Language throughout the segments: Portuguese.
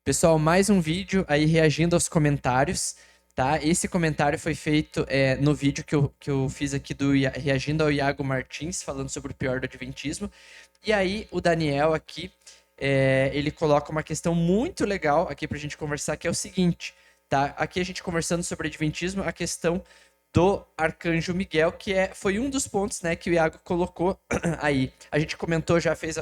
Pessoal, mais um vídeo aí reagindo aos comentários, tá? Esse comentário foi feito no vídeo que eu fiz aqui reagindo ao Iago Martins, falando sobre o pior do Adventismo. E aí, o Daniel aqui, ele coloca uma questão muito legal aqui pra gente conversar, que é o seguinte, tá? Aqui a gente conversando sobre Adventismo, a questão do Arcanjo Miguel, que foi um dos pontos, né, que o Iago colocou aí. A gente comentou, já fez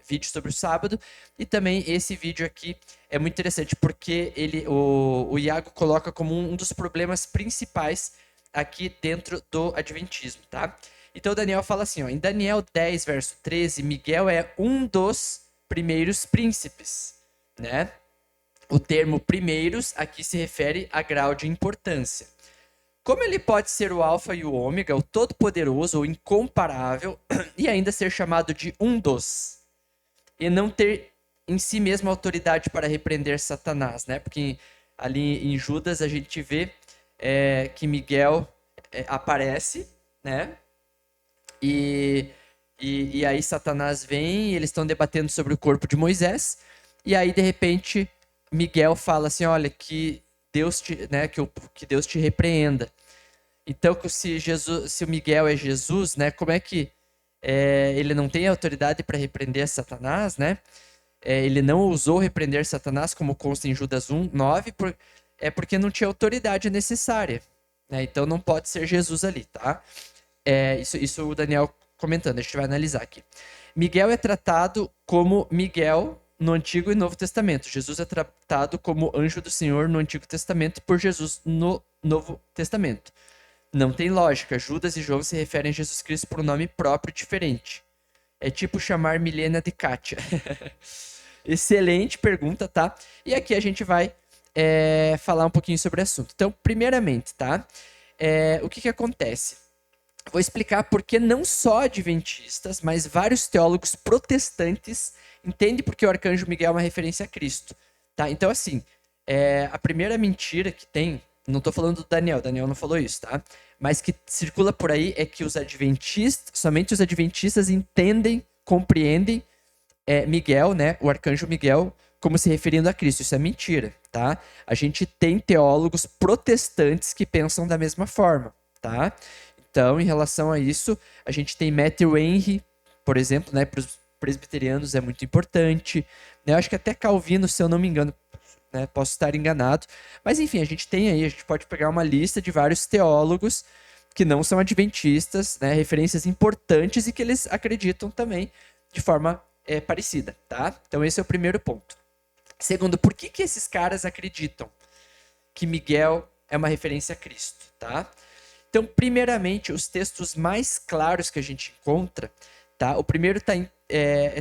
vídeo sobre o sábado, e também esse vídeo aqui é muito interessante, porque o Iago coloca como um dos problemas principais aqui dentro do Adventismo, tá? Então o Daniel fala assim, ó, em Daniel 10, verso 13, Miguel é um dos primeiros príncipes, né? O termo primeiros aqui se refere a grau de importância. Como ele pode ser o alfa e o ômega, o todo-poderoso, o incomparável, e ainda ser chamado de um dos, e não ter em si mesmo autoridade para repreender Satanás, né? Porque ali em Judas a gente vê que Miguel aparece, né? E, e aí Satanás vem, e eles estão debatendo sobre o corpo de Moisés, e aí de repente Miguel fala assim, olha, que Deus te, né, que Deus te repreenda. Então, se o Miguel é Jesus, né, como é que ele não tem autoridade para repreender Satanás, né? Ele não ousou repreender Satanás, como consta em Judas 1, 9, porque não tinha autoridade necessária. Né? Então não pode ser Jesus ali, tá? Isso o Daniel comentando, a gente vai analisar aqui. Miguel é tratado como Miguel no Antigo e Novo Testamento. Jesus é tratado como anjo do Senhor no Antigo Testamento por Jesus no Novo Testamento. Não tem lógica. Judas e João se referem a Jesus Cristo por um nome próprio diferente. É tipo chamar Milena de Kátia. Excelente pergunta, tá? E aqui a gente vai falar um pouquinho sobre o assunto. Então, primeiramente, tá? O que acontece? Vou explicar por que não só adventistas, mas vários teólogos protestantes entendem porque o arcanjo Miguel é uma referência a Cristo. Tá? Então, assim, a primeira mentira que tem, não estou falando do Daniel não falou isso, tá? Mas que circula por aí é que somente os adventistas entendem, compreendem Miguel, né, o arcanjo Miguel, como se referindo a Cristo. Isso é mentira, tá? A gente tem teólogos protestantes que pensam da mesma forma, tá? Então, em relação a isso, a gente tem Matthew Henry, por exemplo, né, para os presbiterianos é muito importante. Né? Eu acho que até Calvino, se eu não me engano, né, posso estar enganado. Mas enfim, a gente tem aí, a gente pode pegar uma lista de vários teólogos que não são adventistas, né, referências importantes e que eles acreditam também de forma parecida, tá? Então esse é o primeiro ponto. Segundo, por que esses caras acreditam que Miguel é uma referência a Cristo, tá? Então, primeiramente, os textos mais claros que a gente encontra, tá? O primeiro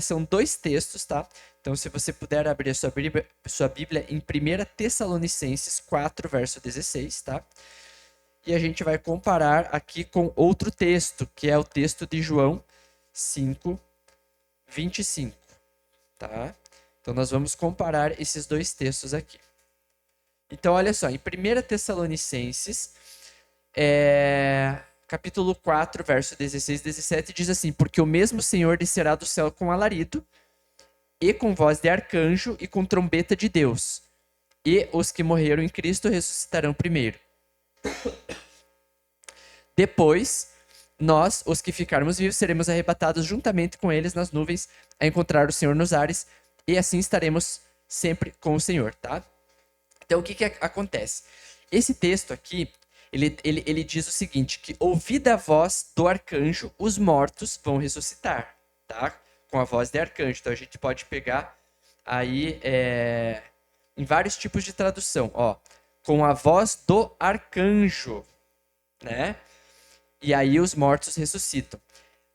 são dois textos, tá? Então, se você puder abrir a sua Bíblia em 1 Tessalonicenses 4, verso 16, tá? E a gente vai comparar aqui com outro texto, que é o texto de João 5, 25, tá? Então, nós vamos comparar esses dois textos aqui. Então, olha só, em 1 Tessalonicenses, capítulo 4, verso 16 e 17, diz assim, porque o mesmo Senhor descerá do céu com alarido, e com voz de arcanjo, e com trombeta de Deus. E os que morreram em Cristo ressuscitarão primeiro. Depois, nós, os que ficarmos vivos, seremos arrebatados juntamente com eles nas nuvens a encontrar o Senhor nos ares, e assim estaremos sempre com o Senhor, tá? Então, o que acontece? Esse texto aqui, ele diz o seguinte, que ouvida a voz do arcanjo, os mortos vão ressuscitar, tá? Com a voz de arcanjo. Então, a gente pode pegar aí em vários tipos de tradução, ó. Com a voz do arcanjo, né? E aí os mortos ressuscitam.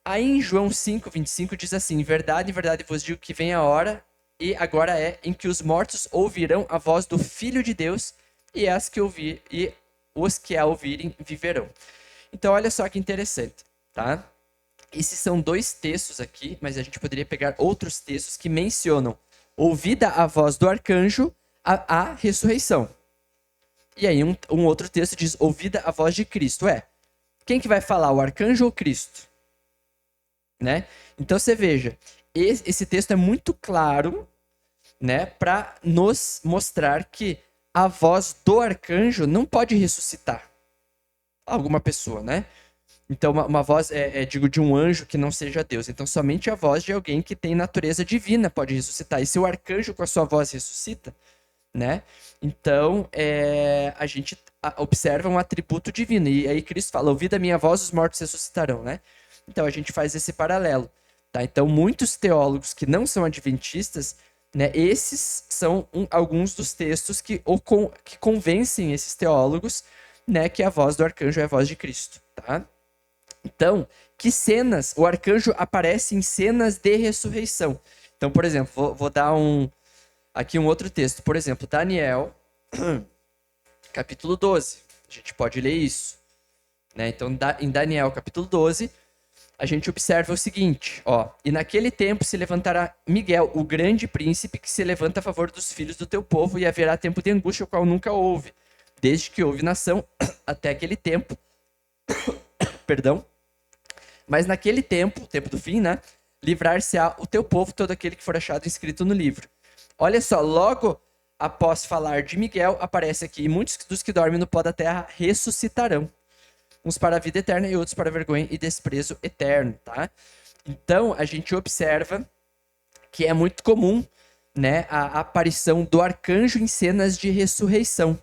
Aí em João 5, 25 diz assim, em verdade vos digo que vem a hora, e agora é, em que os mortos ouvirão a voz do Filho de Deus, e os que a ouvirem viverão. Então olha só que interessante, tá? Esses são dois textos aqui, mas a gente poderia pegar outros textos que mencionam ouvida a voz do arcanjo, a ressurreição. E aí um outro texto diz ouvida a voz de Cristo. Quem que vai falar, o arcanjo ou Cristo? Né? Então você veja, esse texto é muito claro né, para nos mostrar que a voz do arcanjo não pode ressuscitar alguma pessoa, né? Então, uma voz, digo, de um anjo que não seja Deus. Então, somente a voz de alguém que tem natureza divina pode ressuscitar. E se o arcanjo com a sua voz ressuscita, né? Então, a gente observa um atributo divino. E aí Cristo fala, ouvindo a minha voz, os mortos ressuscitarão, né? Então, a gente faz esse paralelo, tá? Então, muitos teólogos que não são adventistas, né? Esses são alguns dos textos que convencem esses teólogos, né? Que a voz do arcanjo é a voz de Cristo, tá? Então, que cenas? O arcanjo aparece em cenas de ressurreição. Então, por exemplo, vou dar aqui um outro texto. Por exemplo, Daniel, capítulo 12. A gente pode ler isso, né? Então, em Daniel, capítulo 12, a gente observa o seguinte, ó. E naquele tempo se levantará Miguel, o grande príncipe, que se levanta a favor dos filhos do teu povo, e haverá tempo de angústia, o qual nunca houve, desde que houve nação até aquele tempo. Perdão. Mas naquele tempo, tempo do fim, né? Livrar-se-á o teu povo, todo aquele que for achado inscrito no livro. Olha só, logo após falar de Miguel, aparece aqui, e muitos dos que dormem no pó da terra ressuscitarão. Uns para a vida eterna e outros para a vergonha e desprezo eterno, tá? Então, a gente observa que é muito comum, né, a aparição do arcanjo em cenas de ressurreição,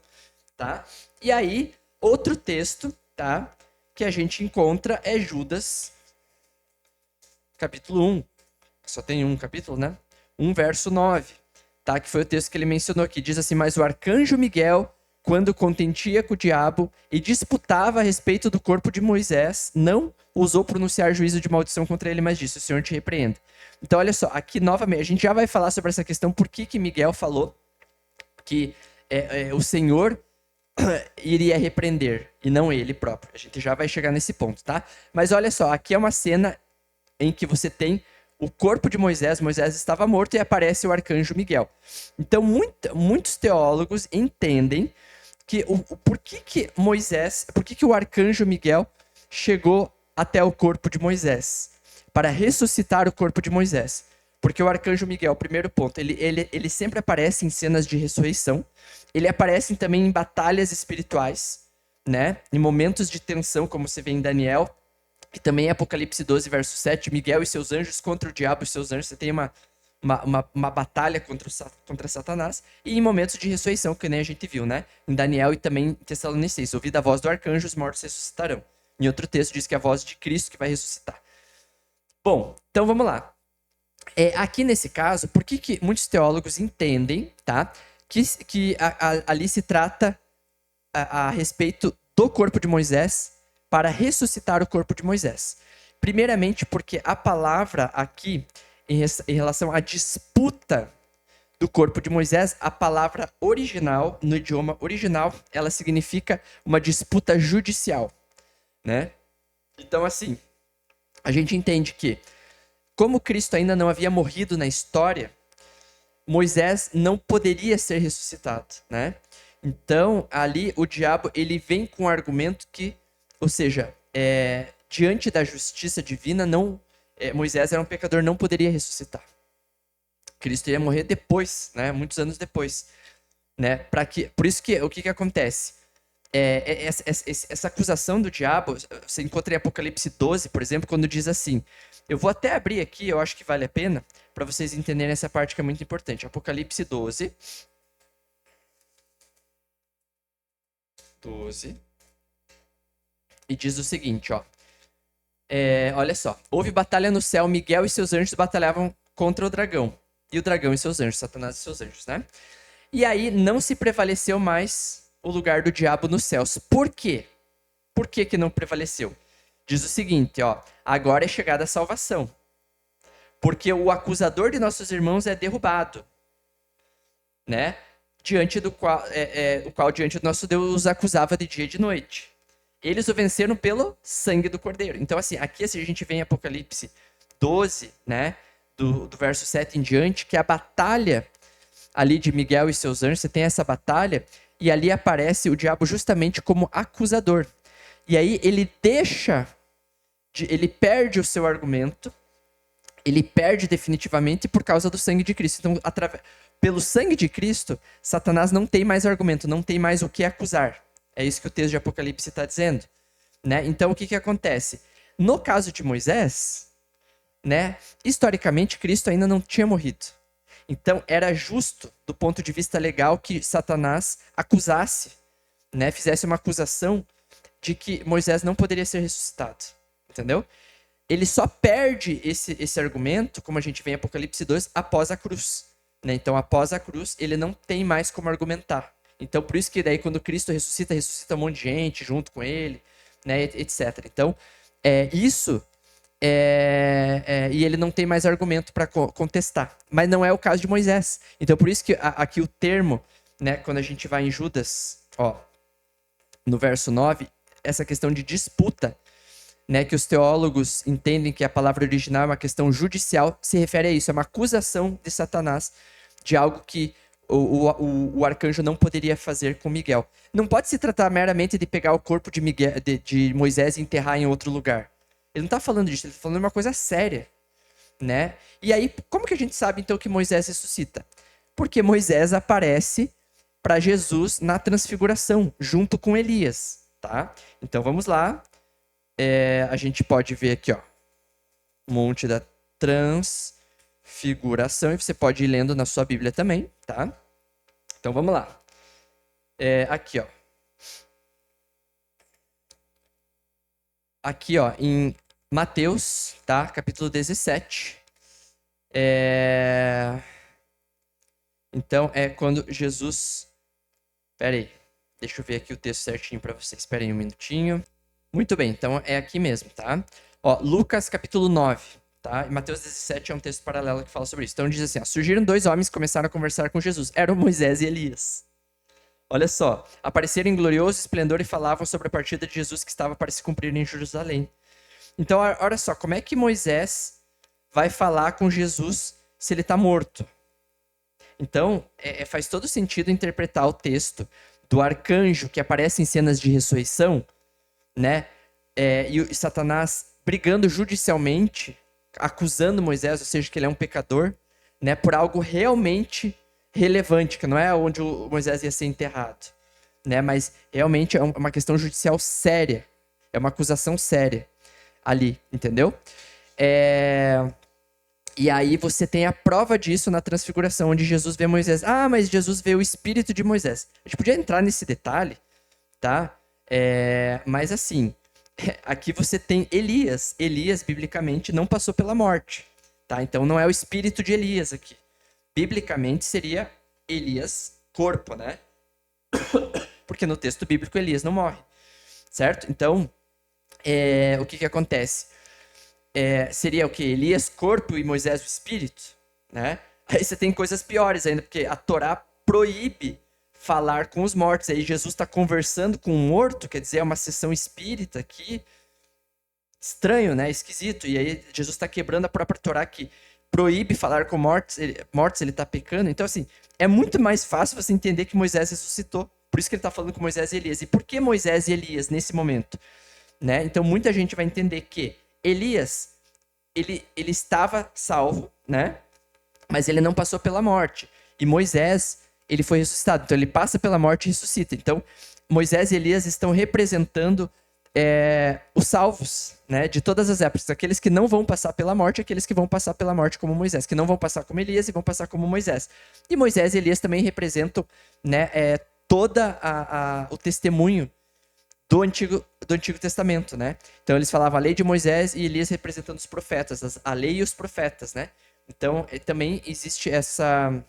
tá? E aí, outro texto, tá, que a gente encontra é Judas, capítulo 1. Só tem um capítulo, né? 1, verso 9, tá? Que foi o texto que ele mencionou aqui. Diz assim, mas o arcanjo Miguel, quando contentia com o diabo e disputava a respeito do corpo de Moisés, não ousou pronunciar juízo de maldição contra ele, mas disse, o Senhor te repreenda. Então, olha só, aqui novamente, a gente já vai falar sobre essa questão, por que Miguel falou que o Senhor iria repreender, e não ele próprio. A gente já vai chegar nesse ponto, tá? Mas olha só, aqui é uma cena em que você tem o corpo de Moisés estava morto e aparece o arcanjo Miguel. Então, muitos teólogos entendem que por que o arcanjo Miguel chegou até o corpo de Moisés? Para ressuscitar o corpo de Moisés. Porque o arcanjo Miguel, primeiro ponto, ele sempre aparece em cenas de ressurreição. Ele aparece também em batalhas espirituais, né? Em momentos de tensão, como você vê em Daniel. E também em Apocalipse 12, verso 7, Miguel e seus anjos contra o diabo e seus anjos. Você tem uma batalha contra Satanás. E em momentos de ressurreição, que nem a gente viu, né? Em Daniel e também em Tessalonicenses. Ouvida a voz do arcanjo, os mortos ressuscitarão. Em outro texto diz que é a voz de Cristo que vai ressuscitar. Bom, então vamos lá. Aqui nesse caso, por que muitos teólogos entendem, tá, que ali se trata a respeito do corpo de Moisés para ressuscitar o corpo de Moisés? Primeiramente porque a palavra aqui, em relação à disputa do corpo de Moisés, a palavra original, no idioma original, ela significa uma disputa judicial, né? Então, assim, a gente entende que, como Cristo ainda não havia morrido na história, Moisés não poderia ser ressuscitado, né? Então, ali, o diabo, ele vem com um argumento que, ou seja, diante da justiça divina, Moisés era um pecador, não poderia ressuscitar. Cristo ia morrer depois, né? Muitos anos depois, né? Por isso que o que acontece? Essa acusação do diabo, você encontra em Apocalipse 12, por exemplo, quando diz assim, eu vou até abrir aqui, eu acho que vale a pena, para vocês entenderem essa parte que é muito importante. Apocalipse 12. E diz o seguinte, ó. Olha só. Houve batalha no céu, Miguel e seus anjos batalhavam contra o dragão. E o dragão e seus anjos, Satanás e seus anjos, né? E aí não se prevaleceu mais o lugar do diabo nos céus. Por quê? Por que não prevaleceu? Diz o seguinte, ó. Agora é chegada a salvação. Porque o acusador de nossos irmãos é derrubado, né? Diante do qual, o qual diante do nosso Deus os acusava de dia e de noite. Eles o venceram pelo sangue do Cordeiro. Então, assim, aqui a gente vê em Apocalipse 12, né? Do verso 7 em diante, que a batalha ali de Miguel e seus anjos, você tem essa batalha, e ali aparece o diabo justamente como acusador. E aí ele ele perde o seu argumento, ele perde definitivamente por causa do sangue de Cristo. Então, pelo sangue de Cristo, Satanás não tem mais argumento, não tem mais o que acusar. É isso que o texto de Apocalipse está dizendo. Né? Então, o que acontece? No caso de Moisés, né, historicamente, Cristo ainda não tinha morrido. Então, era justo, do ponto de vista legal, que Satanás acusasse, né, fizesse uma acusação de que Moisés não poderia ser ressuscitado. Entendeu? Ele só perde esse argumento, como a gente vê em Apocalipse 2, após a cruz. Né? Então, após a cruz, ele não tem mais como argumentar. Então, por isso que daí, quando Cristo ressuscita um monte de gente junto com ele, né, etc. Então, isso... e ele não tem mais argumento para contestar. Mas não é o caso de Moisés. Então, por isso que aqui o termo, né, quando a gente vai em Judas, ó, no verso 9, essa questão de disputa, né, que os teólogos entendem que a palavra original é uma questão judicial, se refere a isso, é uma acusação de Satanás de algo que o arcanjo não poderia fazer com Miguel. Não pode se tratar meramente de pegar o corpo de Moisés e enterrar em outro lugar. Ele não está falando disso, ele está falando de uma coisa séria, né? E aí, como que a gente sabe, então, que Moisés ressuscita? Porque Moisés aparece para Jesus na transfiguração, junto com Elias, tá? Então, vamos lá. A gente pode ver aqui, ó, Monte da Transfiguração, e você pode ir lendo na sua Bíblia também, tá? Então, vamos lá. Aqui, ó. Aqui, ó, em Mateus, tá? Capítulo 17. Então, é quando Jesus... Pera aí. Deixa eu ver aqui o texto certinho para vocês. Espera aí um minutinho. Muito bem, então é aqui mesmo, tá? Ó, Lucas, capítulo 9, tá? E Mateus 17 é um texto paralelo que fala sobre isso. Então diz assim, ó, surgiram dois homens que começaram a conversar com Jesus. Eram Moisés e Elias. Olha só, apareceram em glorioso esplendor e falavam sobre a partida de Jesus que estava para se cumprir em Jerusalém. Então, olha só, como é que Moisés vai falar com Jesus se ele está morto? Então, faz todo sentido interpretar o texto do arcanjo que aparece em cenas de ressurreição, né? E Satanás brigando judicialmente, acusando Moisés, ou seja, que ele é um pecador, né? Por algo realmente relevante, que não é onde o Moisés ia ser enterrado, né? Mas realmente é uma questão judicial séria, é uma acusação séria ali, entendeu? E aí você tem a prova disso na transfiguração, onde Jesus vê Moisés. Ah, mas Jesus vê o espírito de Moisés. A gente podia entrar nesse detalhe, tá? Mas assim, aqui você tem Elias. Elias, biblicamente, não passou pela morte, tá? Então não é o espírito de Elias aqui. Biblicamente seria Elias corpo, né? Porque no texto bíblico Elias não morre, certo? Então, o que acontece? Seria o que? Elias corpo e Moisés o espírito, né? Aí você tem coisas piores ainda, porque a Torá proíbe falar com os mortos. Aí Jesus está conversando com um morto, quer dizer, é uma sessão espírita aqui. Estranho, né? Esquisito. E aí Jesus está quebrando a própria Torá que proíbe falar com mortos, ele está pecando. Então, assim, é muito mais fácil você entender que Moisés ressuscitou. Por isso que ele está falando com Moisés e Elias. E por que Moisés e Elias nesse momento? Né? Então, muita gente vai entender que Elias, ele estava salvo, né? Mas ele não passou pela morte. E Moisés, ele foi ressuscitado. Então, ele passa pela morte e ressuscita. Então, Moisés e Elias estão representando os salvos, né? De todas as épocas. Aqueles que não vão passar pela morte, aqueles que vão passar pela morte como Moisés. Que não vão passar como Elias e vão passar como Moisés. E Moisés e Elias também representam, né, toda o testemunho do Antigo Testamento, né? Então eles falavam a lei de Moisés e Elias representando os profetas, a lei e os profetas, né? Então também existe essa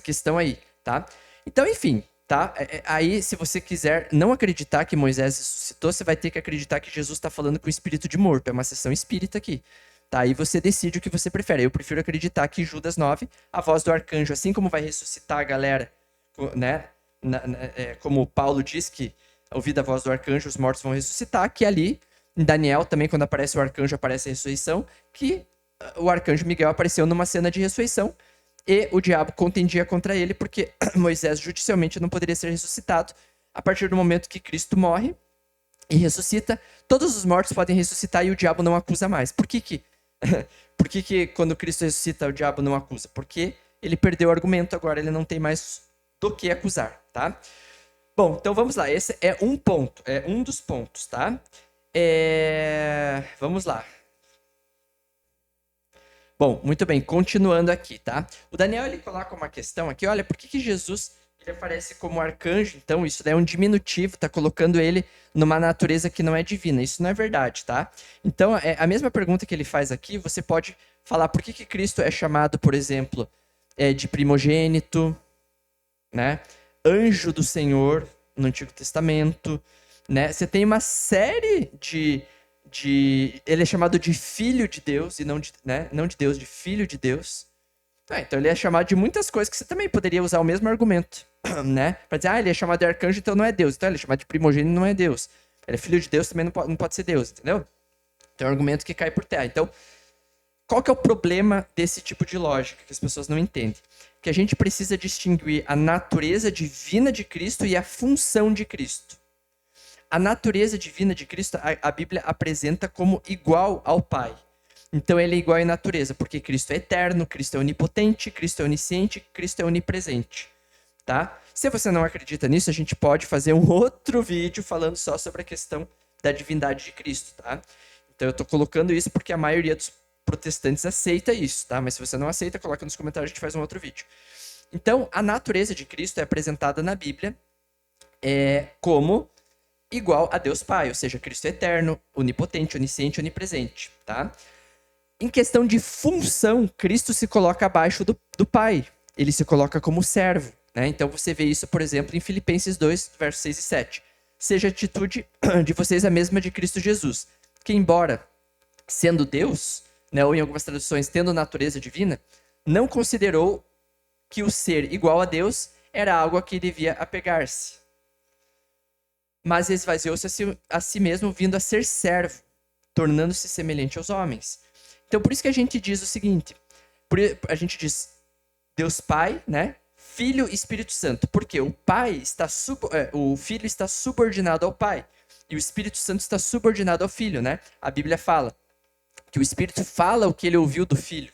questão aí, tá? Então, enfim, tá? Aí, se você quiser não acreditar que Moisés ressuscitou, você vai ter que acreditar que Jesus está falando com o espírito de morto. É uma sessão espírita aqui, tá? Aí você decide o que você prefere. Eu prefiro acreditar que Judas 9, a voz do arcanjo, assim como vai ressuscitar a galera, né? Como Paulo diz que ouvida a voz do arcanjo, os mortos vão ressuscitar, que ali, em Daniel, também quando aparece o arcanjo, aparece a ressurreição, que o arcanjo Miguel apareceu numa cena de ressurreição, e o diabo contendia contra ele, porque Moisés judicialmente não poderia ser ressuscitado. A partir do momento que Cristo morre e ressuscita, todos os mortos podem ressuscitar e o diabo não acusa mais. Por que quando Cristo ressuscita, o diabo não acusa? Porque ele perdeu o argumento, agora ele não tem mais do que acusar, tá? Bom, então vamos lá. Esse é um ponto, é um dos pontos, tá? Vamos lá. Bom, muito bem, continuando aqui, tá? O Daniel, ele coloca uma questão aqui, olha, por que Jesus ele aparece como arcanjo? Então, isso daí é um diminutivo, tá colocando ele numa natureza que não é divina. Isso não é verdade, tá? Então, a mesma pergunta que ele faz aqui, você pode falar por que Cristo é chamado, por exemplo, de primogênito, né? Anjo do Senhor no Antigo Testamento, né? Você tem uma série ele é chamado de filho de Deus e não de, né? Não de Deus, de filho de Deus. Então ele é chamado de muitas coisas que você também poderia usar o mesmo argumento, né? Para dizer, ele é chamado de arcanjo, então não é Deus. Então ele é chamado de primogênito, não é Deus. Ele é filho de Deus, também não pode ser Deus, entendeu? Então é um argumento que cai por terra. Então, qual que é o problema desse tipo de lógica que as pessoas não entendem? Que a gente precisa distinguir a natureza divina de Cristo e a função de Cristo. A natureza divina de Cristo, a Bíblia apresenta como igual ao Pai. Então ele é igual em natureza, porque Cristo é eterno, Cristo é onipotente, Cristo é onisciente, Cristo é onipresente. Tá? Se você não acredita nisso, a gente pode fazer um outro vídeo falando só sobre a questão da divindade de Cristo. Tá? Então eu estou colocando isso porque a maioria dos protestantes aceita isso. Tá? Mas se você não aceita, coloca nos comentários, a gente faz um outro vídeo. Então, a natureza de Cristo é apresentada na Bíblia como igual a Deus Pai, ou seja, Cristo é eterno, onipotente, onisciente, onipresente, tá? Em questão de função, Cristo se coloca abaixo do Pai, ele se coloca como servo, né? Então você vê isso, por exemplo, em Filipenses 2, versos 6 e 7. Seja a atitude de vocês a mesma de Cristo Jesus, que embora sendo Deus, né, ou em algumas traduções tendo natureza divina, não considerou que o ser igual a Deus era algo a que devia apegar-se, mas esvaziou-se a si mesmo, vindo a ser servo, tornando-se semelhante aos homens. Então, por isso que a gente diz o seguinte, a gente diz Deus Pai, né? Filho e Espírito Santo, porque o Filho está subordinado ao Pai, e o Espírito Santo está subordinado ao Filho, né? A Bíblia fala que o Espírito fala o que ele ouviu do Filho,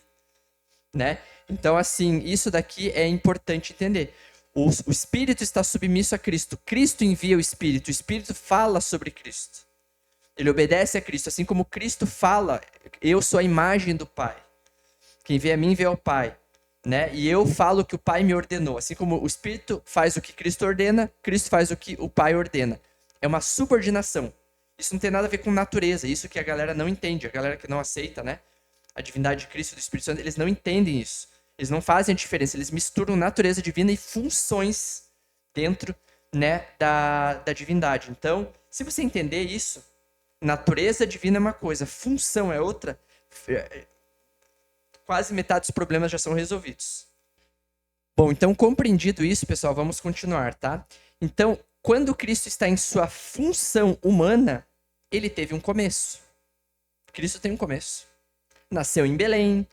né? Então, assim, isso daqui é importante entender. O Espírito está submisso a Cristo. Cristo envia o Espírito fala sobre Cristo. Ele obedece a Cristo, assim como Cristo fala, eu sou a imagem do Pai. Quem vê a mim vê ao Pai. Né? E eu falo o que o Pai me ordenou. Assim como o Espírito faz o que Cristo ordena, Cristo faz o que o Pai ordena. É uma subordinação. Isso não tem nada a ver com natureza, isso que a galera não entende, a galera que não aceita, né? A divindade de Cristo e do Espírito Santo, eles não entendem isso. Eles não fazem a diferença, eles misturam natureza divina e funções dentro, né, da divindade. Então, se você entender isso, natureza divina é uma coisa, função é outra, quase metade dos problemas já são resolvidos. Bom, então compreendido isso, pessoal, vamos continuar, tá? Então, quando Cristo está em sua função humana, ele teve um começo. Cristo tem um começo. Nasceu em Belém,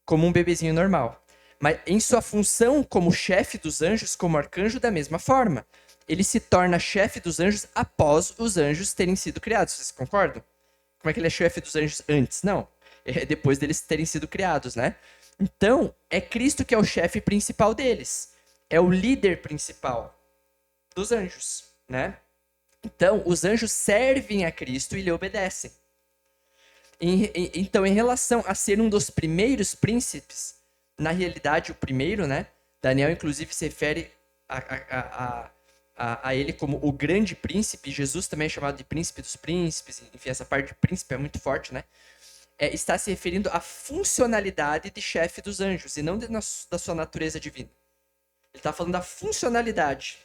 como um bebezinho normal. Mas em sua função como chefe dos anjos, como arcanjo, da mesma forma. Ele se torna chefe dos anjos após os anjos terem sido criados. Vocês concordam? Como é que ele é chefe dos anjos antes? Não. É depois deles terem sido criados, né? Então, é Cristo que é o chefe principal deles. É o líder principal dos anjos, né? Então, os anjos servem a Cristo e lhe obedecem. Então, em relação a ser um dos primeiros príncipes, na realidade, o primeiro, né? Daniel, inclusive, se refere a ele como o grande príncipe. Jesus também é chamado de príncipe dos príncipes. Enfim, essa parte de príncipe é muito forte, né? Está se referindo à funcionalidade de chefe dos anjos, e não da sua natureza divina. Ele está falando da funcionalidade,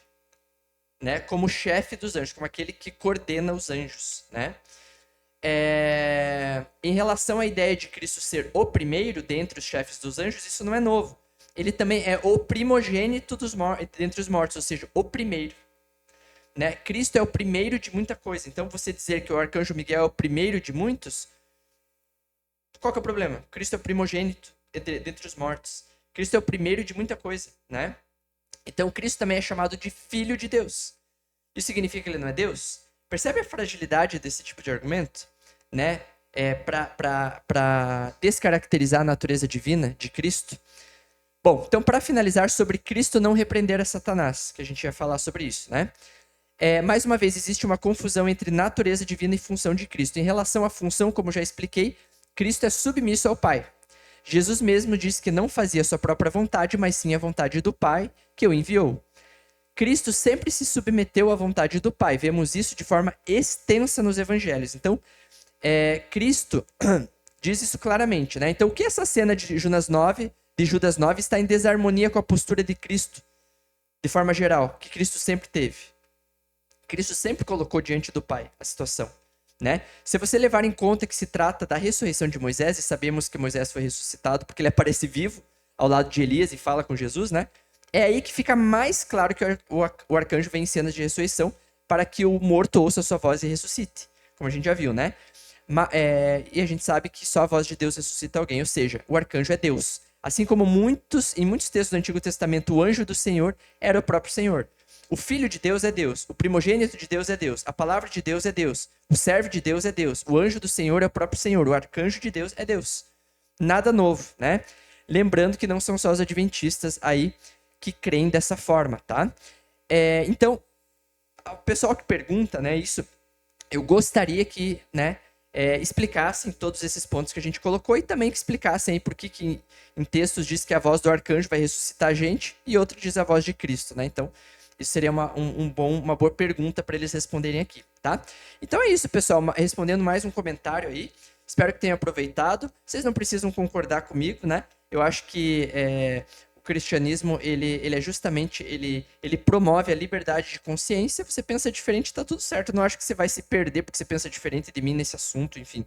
né? Como chefe dos anjos, como aquele que coordena os anjos, né? Em relação à ideia de Cristo ser o primeiro dentre os chefes dos anjos, isso não é novo. Ele também é o primogênito dentre os mortos, ou seja, o primeiro. Né? Cristo é o primeiro de muita coisa. Então, você dizer que o arcanjo Miguel é o primeiro de muitos, qual que é o problema? Cristo é o primogênito dentre os mortos. Cristo é o primeiro de muita coisa, né? Então, Cristo também é chamado de Filho de Deus. Isso significa que ele não é Deus? Percebe a fragilidade desse tipo de argumento? Né? Para descaracterizar a natureza divina de Cristo. Bom, então para finalizar sobre Cristo não repreender a Satanás, que a gente ia falar sobre isso, né? Mais uma vez, existe uma confusão entre natureza divina e função de Cristo. Em relação à função, como já expliquei, Cristo é submisso ao Pai. Jesus mesmo disse que não fazia sua própria vontade, mas sim a vontade do Pai que o enviou. Cristo sempre se submeteu à vontade do Pai. Vemos isso de forma extensa nos evangelhos. Então, Cristo diz isso claramente, né? Então, o que essa cena de Judas 9 está em desarmonia com a postura de Cristo, de forma geral, que Cristo sempre teve? Cristo sempre colocou diante do Pai a situação, né? Se você levar em conta que se trata da ressurreição de Moisés, e sabemos que Moisés foi ressuscitado porque ele aparece vivo ao lado de Elias e fala com Jesus, né? É aí que fica mais claro que o arcanjo vem em cenas de ressurreição para que o morto ouça a sua voz e ressuscite, como a gente já viu, né? E a gente sabe que só a voz de Deus ressuscita alguém, ou seja, o arcanjo é Deus. Assim como em muitos textos do Antigo Testamento, o anjo do Senhor era o próprio Senhor. O Filho de Deus é Deus, o primogênito de Deus é Deus, a palavra de Deus é Deus, o servo de Deus é Deus, o anjo do Senhor é o próprio Senhor, o arcanjo de Deus é Deus. Nada novo, né? Lembrando que não são só os adventistas aí que creem dessa forma, tá? Então, o pessoal que pergunta, né, isso, eu gostaria que, né, explicassem todos esses pontos que a gente colocou e também que explicassem aí por que em textos diz que a voz do arcanjo vai ressuscitar a gente e outro diz a voz de Cristo, né? Então, isso seria uma boa pergunta para eles responderem aqui, tá? Então é isso, pessoal. Respondendo mais um comentário aí. Espero que tenham aproveitado. Vocês não precisam concordar comigo, né? Eu acho que o cristianismo, ele é justamente, ele promove a liberdade de consciência. Você pensa diferente, tá tudo certo. Eu não acho que você vai se perder porque você pensa diferente de mim nesse assunto, enfim,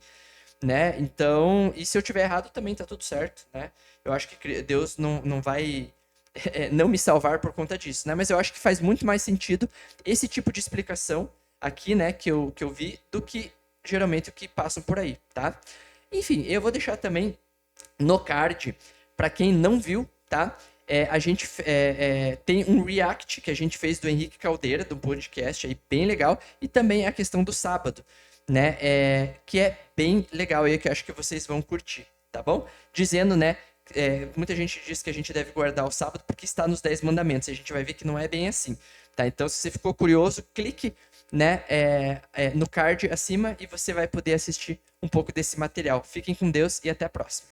né? Então, e se eu tiver errado também tá tudo certo, né? Eu acho que Deus não vai não me salvar por conta disso, né? Mas eu acho que faz muito mais sentido esse tipo de explicação aqui, né, que eu vi, do que geralmente o que passam por aí, tá? Enfim, eu vou deixar também no card, para quem não viu, tá? A gente tem um react que a gente fez do Henrique Caldeira, do podcast, aí bem legal, e também a questão do sábado, né? Que é bem legal aí, que eu acho que vocês vão curtir, tá bom? Dizendo, né? Muita gente diz que a gente deve guardar o sábado porque está nos 10 mandamentos. E a gente vai ver que não é bem assim, tá? Então, se você ficou curioso, clique, né, no card acima e você vai poder assistir um pouco desse material. Fiquem com Deus e até a próxima.